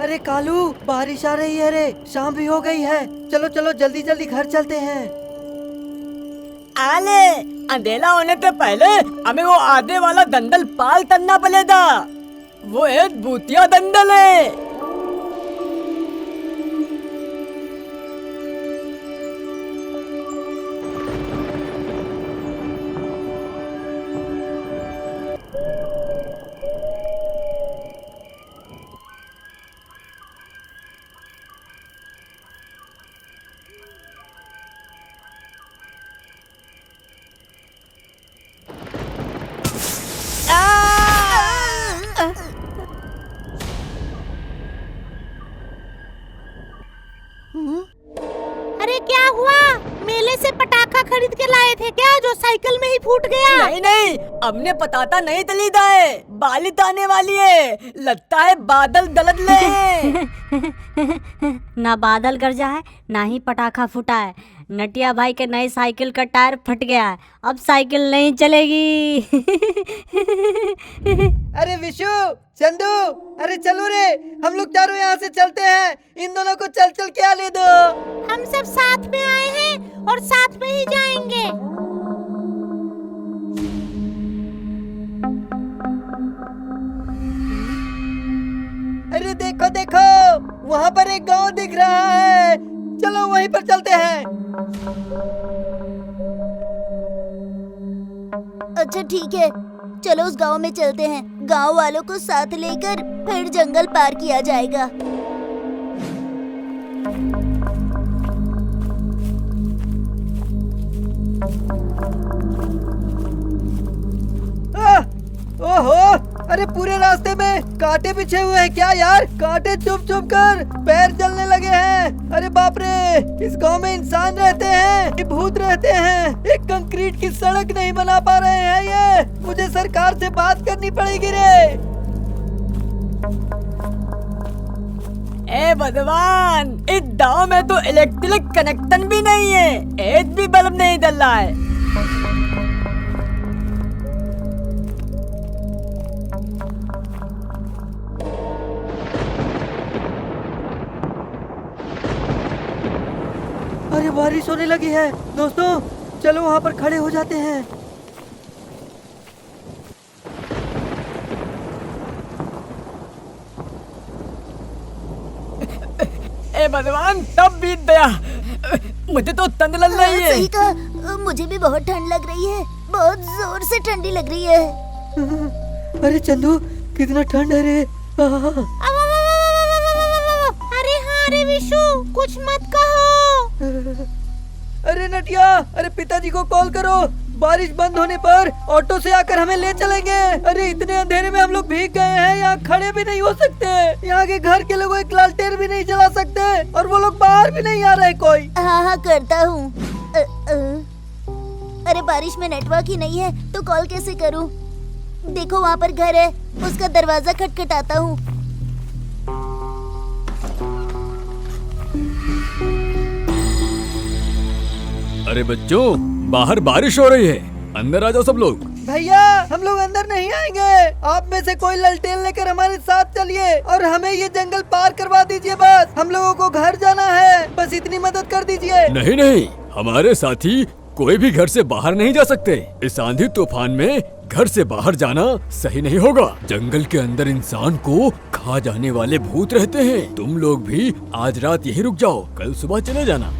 अरे कालू, बारिश आ रही है रे, शाम भी हो गई है। चलो चलो जल्दी जल्दी घर चलते हैं। आले, अंधेरा होने से पहले हमें वो आधे वाला दंडल पार करना पड़ेगा। वो एक भूतिया दंडल है। अरे क्या हुआ? मेले से पटाखा खरीद के लाए थे क्या, जो साइकिल में ही फूट गया? नहीं नहीं, हमने पताता नहीं तलीदा है। बालित आने वाली है, लगता है बादल गलत ले हैं। ना बादल गरजा है, ना ही पटाखा फूटा है। नटिया भाई के नए साइकिल का टायर फट गया है, अब साइकिल नहीं चलेगी। अरे विशु, चंदू, अरे चलो रे, हम लोग चारों यहाँ से चलते हैं। इन दोनों को चल चल के आने दो। हम सब साथ में आए हैं और साथ में ही जाएंगे। अरे देखो देखो, वहाँ पर एक गांव दिख रहा है। चलो वहीं पर चलते हैं। अच्छा ठीक है, चलो उस गांव में चलते हैं। गांव वालों को साथ लेकर फिर जंगल पार किया जाएगा। ओहो, अरे पूरे रास्ते में कांटे बिछे हुए हैं क्या यार? कांटे चुभ चुभ कर पैर जलने लगे हैं। अरे बाप रे, इस गांव में इंसान रहते हैं कि भूत रहते हैं? एक कंक्रीट की सड़क नहीं बना पा रहे हैं ये। मुझे सरकार से बात करनी पड़ेगी रे। ए भगवान, इस गाँव में तो इलेक्ट्रिक कनेक्शन भी नहीं है, एक भी बल्ब नहीं जल रहा है। अरे बारिश होने लगी है दोस्तों, चलो वहाँ पर खड़े हो जाते हैं। ए भगवान, तब बीत गया। मुझे तो ठंड लग रही है। सही कहा, मुझे भी बहुत ठंड लग रही है। बहुत जोर से ठंडी लग रही है। अरे चंदू, कितना ठंड है रे। अरे हाँ रे विशु, कुछ मत कहो। अरे नटिया, अरे पिताजी को कॉल करो। बारिश बंद होने पर ऑटो से आकर हमें ले चलेंगे। अरे इतने अंधेरे में हम लोग भीग गए हैं, यहाँ खड़े भी नहीं हो सकते। यहाँ के घर के लोग एक लालटेन भी नहीं जला सकते, और वो लोग बाहर भी नहीं आ रहे कोई। हाँ हाँ करता हूँ। अरे बारिश में नेटवर्क ही नहीं है तो कॉल कैसे करूँ? देखो वहाँ पर घर है, उसका दरवाजा खटखटाता हूँ। अरे बच्चों, बाहर बारिश हो रही है, अंदर आ जाओ सब लोग। भैया, हम लोग अंदर नहीं आएंगे। आप में से कोई लालटेन लेकर हमारे साथ चलिए और हमें ये जंगल पार करवा दीजिए। बस हम लोगों को घर जाना है, बस इतनी मदद कर दीजिए। नहीं नहीं, हमारे साथी कोई भी घर से बाहर नहीं जा सकते। इस आंधी तूफान में घर से बाहर जाना सही नहीं होगा। जंगल के अंदर इंसान को खा जाने वाले भूत रहते हैं। तुम लोग भी आज रात यही रुक जाओ, कल सुबह चले जाना।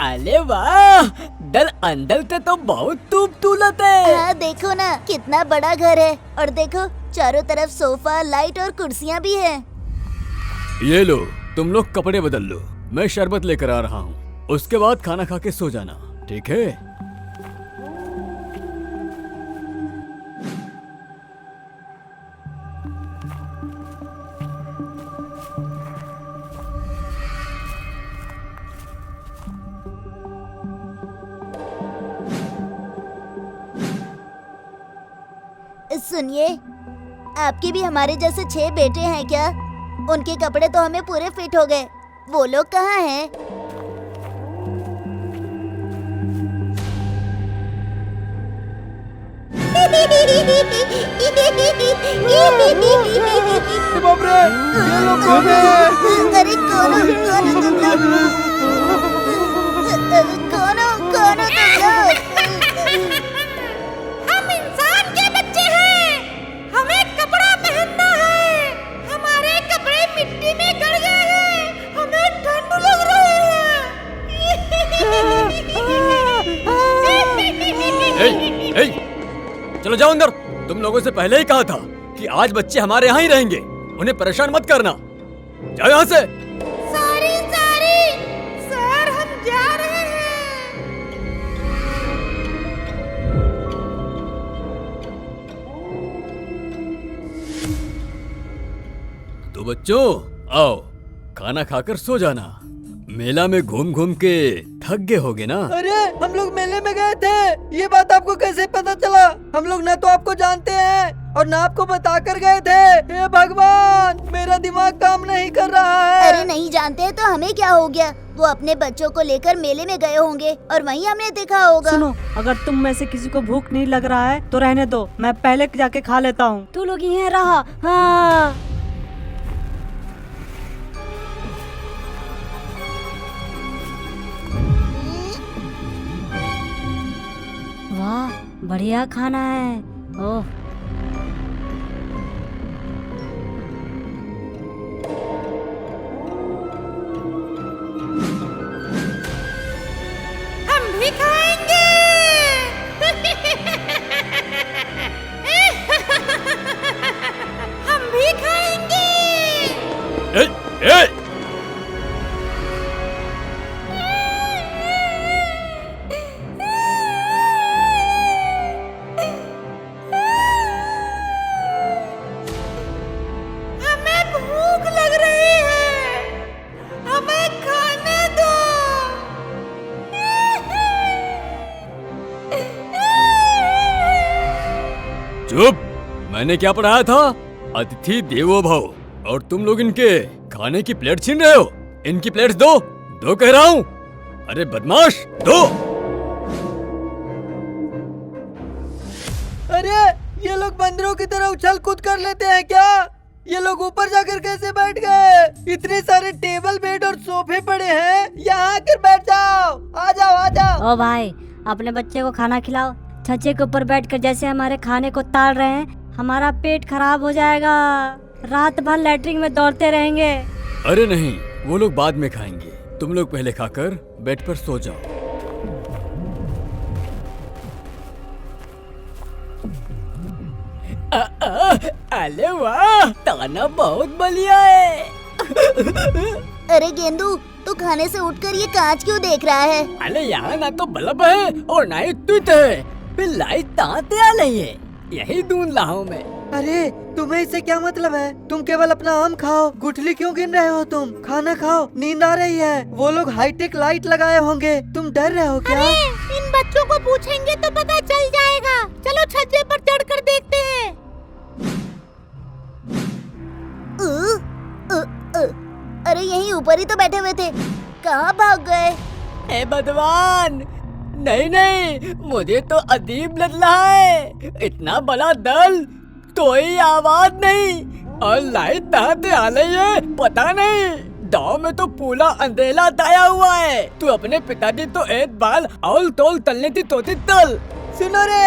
अरे वाह, दल अंदर से तो बहुत धूप तुलत है। हाँ देखो ना, कितना बड़ा घर है। और देखो चारों तरफ सोफा, लाइट और कुर्सियाँ भी है। ये लो, तुम लोग कपड़े बदल लो, मैं शरबत लेकर आ रहा हूँ। उसके बाद खाना खा के सो जाना, ठीक है? सुनिए, आपके भी हमारे जैसे 6 बेटे हैं क्या? उनके कपड़े तो हमें पूरे फिट हो गए। वो लोग कहाँ हैं? बाप रे, ये लोग कौन हैं? अरे कौन हो तुम लोग? कौन हो तुम लोग? हम इंसान के बच्चे हैं। हमें कपड़ा पहनना है। हमारे कपड़े मिट्टी में गड़ गए हैं। हमें ठंड लग रही है। चलो जाओ अंदर। तुम लोगों से पहले ही कहा था कि आज बच्चे हमारे यहाँ ही रहेंगे, उन्हें परेशान मत करना। जाओ यहाँ से। सॉरी सर, हम जा रहे हैं। तो बच्चों आओ, खाना खाकर सो जाना। मेला में घूम घूम के थक गए होगे ना। अरे हम लोग मेले में गए थे, ये बात आपको कैसे पता चला? हम लोग ना तो आपको जानते हैं और ना आपको बता कर गए थे। हे भगवान, मेरा दिमाग काम नहीं कर रहा है। अरे नहीं जानते हैं तो हमें क्या हो गया? वो अपने बच्चों को लेकर मेले में गए होंगे और वहीं हमने देखा होगा। सुनो, अगर तुम में से किसी को भूख नहीं लग रहा है तो रहने दो, मैं पहले जाके खा लेता हूँ। तू लोग यहाँ रहा। हाँ। वाह, बढ़िया खाना है। ओह, हम भी खाएंगे। हम भी खाएंगे। ए, ए! हमें भूख लग रही है। हमें खाने दो। चुप। मैंने क्या पढ़ाया था? अतिथि देवो भव। और तुम लोग इनके खाने की प्लेट छीन रहे हो। इनकी प्लेट्स दो कह रहा हूँ। अरे बदमाश, दो। अरे ये लोग बंदरों की तरह उछल कूद कर लेते हैं क्या? ये लोग ऊपर जाकर कैसे बैठ गए? इतने सारे टेबल, बेड और सोफे पड़े हैं, यहाँ आकर बैठ जाओ। आ जाओ आ जाओ। ओ भाई, अपने बच्चे को खाना खिलाओ। छज्जे के ऊपर बैठकर जैसे हमारे खाने को ताड़ रहे हैं, हमारा पेट खराब हो जाएगा। रात भर लैट्रिन में दौड़ते रहेंगे। अरे नहीं, वो लोग बाद में खाएंगे। तुम लोग पहले खाकर बेड पर सो जाओ। अरे वाह, ताना बहुत बढ़िया है। अरे गेंदू, तू खाने से उठकर ये कांच क्यों देख रहा है? अरे यहाँ ना तो बल्ब है और ना ही ट्विट है, फिर लाइट कहाँ से आ रही है? यही ढूंढ रहा हूँ मैं। अरे तुम्हें इससे क्या मतलब है? तुम केवल अपना आम खाओ, गुठली क्यों गिन रहे हो? तुम खाना खाओ, नींद आ रही है। वो लोग हाईटेक लाइट लगाए होंगे, तुम डर रहे हो क्या? अरे इन बच्चों को पूछेंगे तो पता चल जाएगा। चलो छज्जे पर चढ़कर देखते हैं। अरे यहीं ऊपर ही तो बैठे हुए थे, कहाँ भाग गए? हे भगवान, नहीं, मुझे तो अजीब लग रहा है। इतना बड़ा दल, कोई आवाज नहीं, और लाइट कहाँ से आ रही है पता नहीं। गाँव में तो पूरा अंधेरा छाया हुआ है। तू अपने पिताजी तो एक बार औल तोल तलने की कोशिश कर। सुनो रे,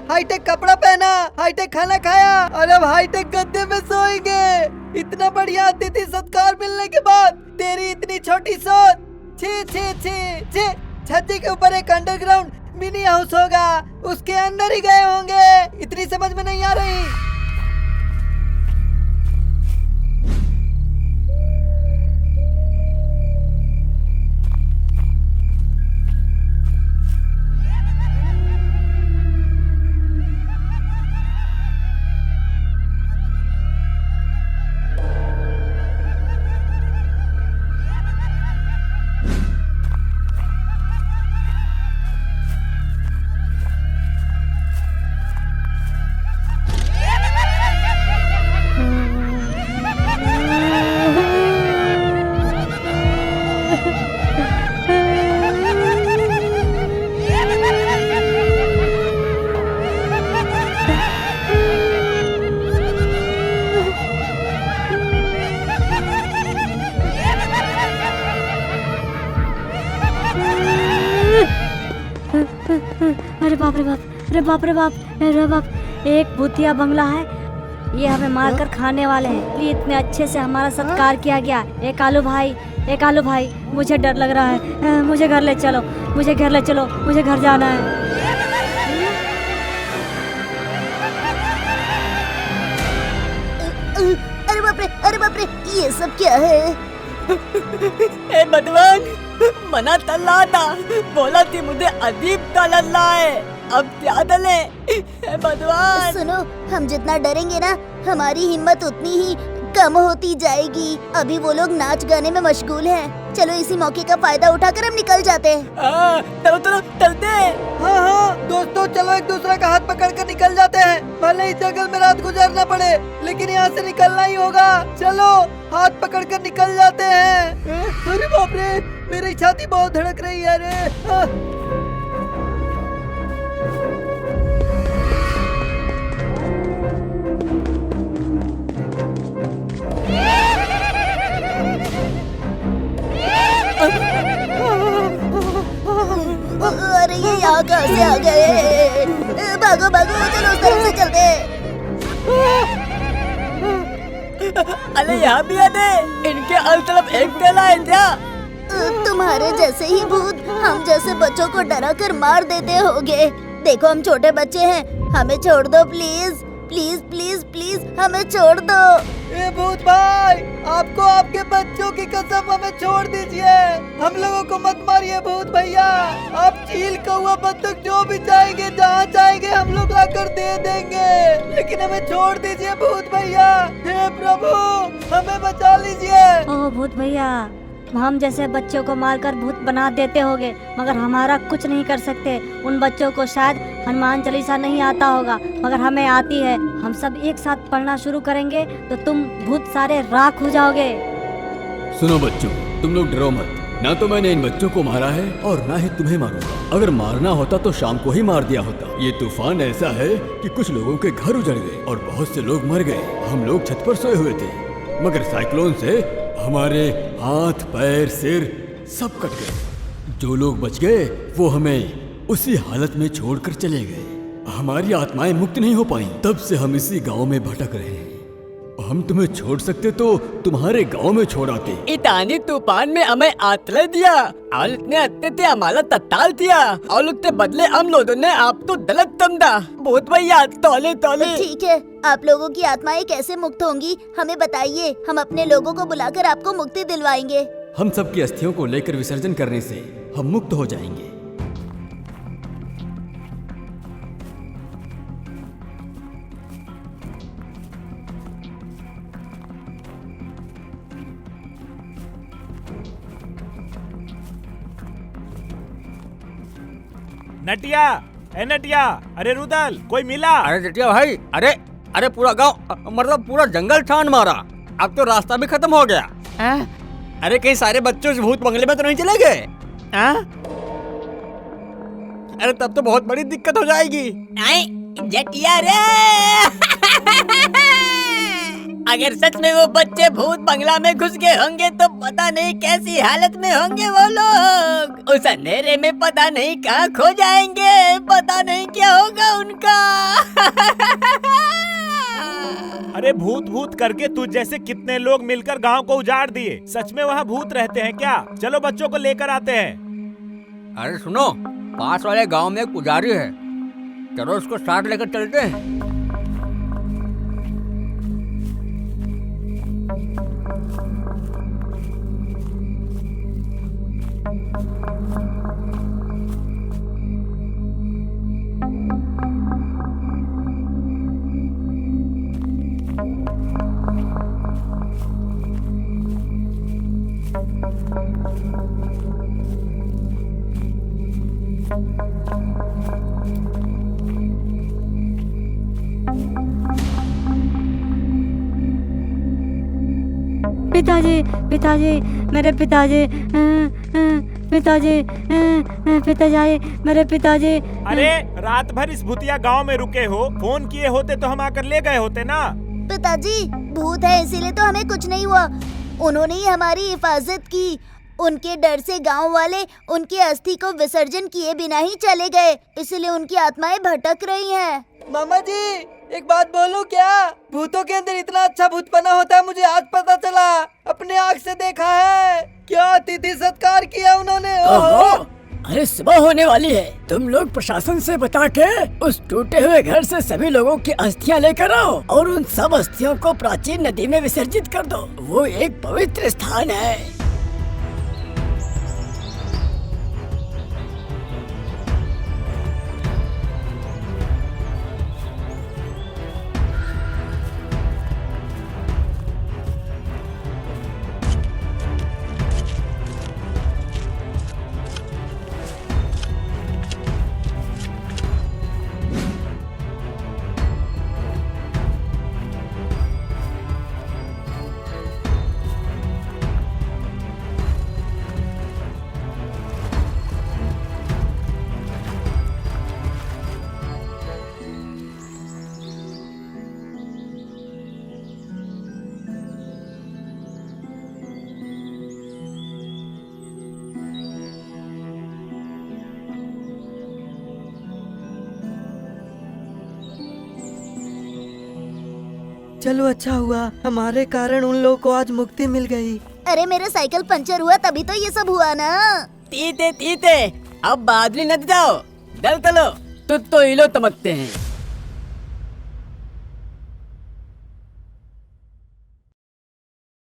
हाईटेक कपड़ा पहना, हाईटेक खाना खाया और अब हाईटेक गद्दे में सोएंगे। इतना बढ़िया अतिथि सत्कार मिलने के बाद तेरी इतनी छोटी सोच। छी छी छी छी। छज्जे के ऊपर एक अंडरग्राउंड मिनी हाउस होगा, उसके अंदर ही गए होंगे। इतनी समझ में नहीं आ रही। अरे बाप रे बाप, अरे बाप रे बाप, अरे बाप, एक भूतिया बंगला है, ये हमें मारकर खाने वाले हैं। ये इतने अच्छे से हमारा सत्कार किया गया। एक आलू भाई, मुझे डर लग रहा है, मुझे घर ले चलो, मुझे घर ले चलो, मुझे घर जाना है। अरे बाप रे, ये सब क्या है? ए भगवान, मना तल्ला था, बोला थी मुझे अदीब तल्ला है, अब क्या डले? ए भगवान। सुनो, हम जितना डरेंगे ना, हमारी हिम्मत उतनी ही कम होती जाएगी। अभी वो लोग नाच गाने में मशगूल हैं। चलो इसी मौके का फायदा उठाकर हम निकल जाते हैं। चलो चलते हैं। हाँ दोस्तों, चलो एक दूसरे का हाथ पकड़ कर निकल जाते हैं। भले ही जंगल में रात गुजारना पड़े, लेकिन यहाँ से निकलना ही होगा। चलो हाथ पकड़ कर निकल जाते हैं। अरे बाप रे, मेरी छाती बहुत धड़क रही है रे। अरे ये यहाँ कहाँ से आ गए? भागो भागो, चलो उस तरफ से चलते हैं। अरे यहाँ भी आते, इनके हर तरफ एक तेला है क्या? तुम्हारे जैसे ही भूत हम जैसे बच्चों को डरा कर मार देते होगे। देखो हम छोटे बच्चे हैं, हमें छोड़ दो प्लीज प्लीज प्लीज प्लीज, हमें छोड़ दो। ए भूत भाई, आपको आपके बच्चों की कसम हमें छोड़ दीजिए। हम लोगों को मत मारिए भूत भैया। आप चील कौवा बत्तख जो भी चाहेंगे, जहाँ चाहेंगे हम लोग लाकर दे देंगे, लेकिन हमें छोड़ दीजिए भूत भैया। हे प्रभु, हमें बचा लीजिए। ओह भूत भैया, हम जैसे बच्चों को मारकर भूत बना देते होगे, मगर हमारा कुछ नहीं कर सकते। उन बच्चों को शायद हनुमान चालीसा नहीं आता होगा, मगर हमें आती है। हम सब एक साथ पढ़ना शुरू करेंगे तो तुम भूत सारे राख हो जाओगे। सुनो बच्चों, तुम लोग डरो मत। ना तो मैंने इन बच्चों को मारा है और ना ही तुम्हें मारूंगा। अगर मारना होता तो शाम को ही मार दिया होता। ये तूफान ऐसा है कि कुछ लोगों के घर उजड़ गए और बहुत से लोग मर गए। हम लोग छत पर सोए हुए थे, मगर साइक्लोन से हमारे हाथ पैर सिर सब कट गए। जो लोग बच गए वो हमें उसी हालत में छोड़कर चले गए। हमारी आत्माएं मुक्त नहीं हो पाई। तब से हम इसी गांव में भटक रहे हैं। हम तुम्हें छोड़ सकते तो तुम्हारे गांव में छोड़ आते। इतानी तूफान में हमें आश्रय दिया और इतने अच्छे थे हमारा तत्काल दिया, और उसके बदले हम लोगों ने आपको गलत समझा। बहुत भैया तौले तौले। ठीक है, आप लोगों की आत्माएं कैसे मुक्त होंगी हमें बताइए। हम अपने लोगों को बुलाकर आपको मुक्ति दिलवाएंगे। हम सबकी अस्थियों को लेकर विसर्जन करने से हम मुक्त हो जाएंगे। नटिया, ए नटिया, अरे रुदल, कोई मिला? अरे जटिया भाई, अरे अरे पूरा गांव, मतलब पूरा जंगल छान मारा। अब तो रास्ता भी खत्म हो गया। अरे कहीं सारे बच्चों से भूत बंगले में तो नहीं चले गए? अरे तब तो बहुत बड़ी दिक्कत हो जाएगी। जटिया रे अगर सच में वो बच्चे भूत बंगला में घुस गए होंगे तो पता नहीं कैसी हालत में होंगे वो लोग। उस अंधेरे में पता नहीं कहाँ खो जाएंगे, पता नहीं क्या होगा उनका। अरे भूत भूत करके तुझ जैसे कितने लोग मिलकर गांव को उजाड़ दिए। सच में वहाँ भूत रहते हैं क्या? चलो बच्चों को लेकर आते हैं। अरे सुनो, पास वाले गांव में एक पुजारी है, चलो उसको साथ लेकर चलते हैं। पिताजी पिताजी मेरे पिताजी पिताजी पिताजी मेरे पिताजी। अरे रात भर इस भूतिया गांव में रुके हो, फोन किए होते तो हम आकर ले गए होते ना। पिताजी भूत है इसीलिए तो हमें कुछ नहीं हुआ, उन्होंने ही हमारी हिफाजत की। उनके डर से गांव वाले उनकी अस्थि को विसर्जन किए बिना ही चले गए, इसलिए उनकी आत्माएं भटक रही हैं। मामा जी एक बात बोलूं क्या? भूतों के अंदर इतना अच्छा भूतपना होता है, मुझे आज पता चला। अपने आँख से देखा है। क्या अतिथि सत्कार किया उन्होंने। ओहो। अरे सुबह होने वाली है, तुम लोग प्रशासन से बता के उस टूटे हुए घर से सभी लोगों की अस्थियां लेकर आओ और उन सब अस्थियों को प्राचीन नदी में विसर्जित कर दो। वो एक पवित्र स्थान है। चलो अच्छा हुआ, हमारे कारण उन लोगों को आज मुक्ति मिल गई। अरे मेरा साइकिल पंचर हुआ तभी तो ये सब हुआ ना। तीते तीते अब बादली नदी जाओ, दल तलो तो इलो तमकते हैं।